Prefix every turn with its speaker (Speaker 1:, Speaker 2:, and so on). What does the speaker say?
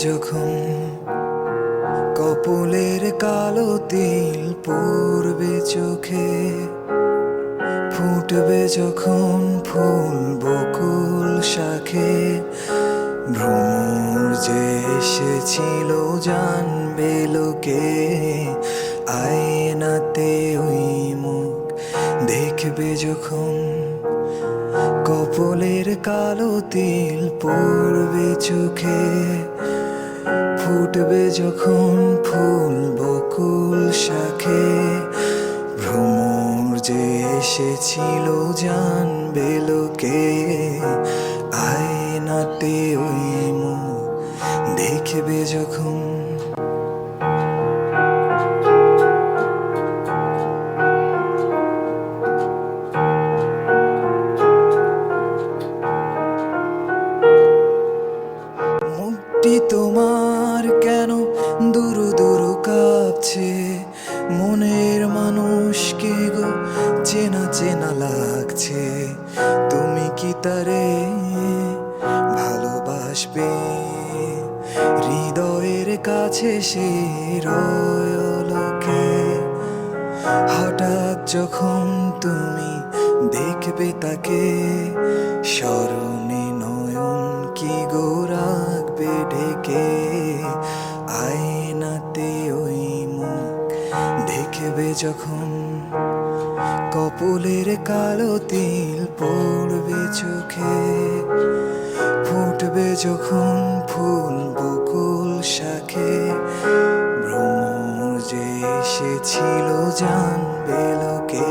Speaker 1: যখন কপলের কালো তিল পড়বে চোখে, ফুটবে যখন ফুল বকুল শাখে, ভ্রমর যে এসেছিল জানবে লোকে, আয়নাতে ওই মুখ দেখবে যখন কপলের কালো তিল পড়বে চোখে, ফুটবে যখন ফুল বকুল শাখে, ভ্রমর যে এসেছিল জানবে লোকে, আয়নাতে ওই মুখ দেখবে যখন। মুখটি তোমার কেন দুরু দুরু কাঁপছে, মনের মানুষকে গো চেনা চেনা লাগছে, তুমি কি তারে ভালোবাসবে? হৃদয়ের কাছে সে রয়লোকে, হঠাৎ যখন তুমি দেখবে তাকে, স্মরণে নয়ন কি গো রাখবে ঢেকে, আয়নাতে ওই মুখ দেখবে যখন কপলের কালো তিল পড়বে চোখে, ফুটবে যখন ফুল বকুল শাখে, ভ্রমর যে এসেছিল জানবে লোকে,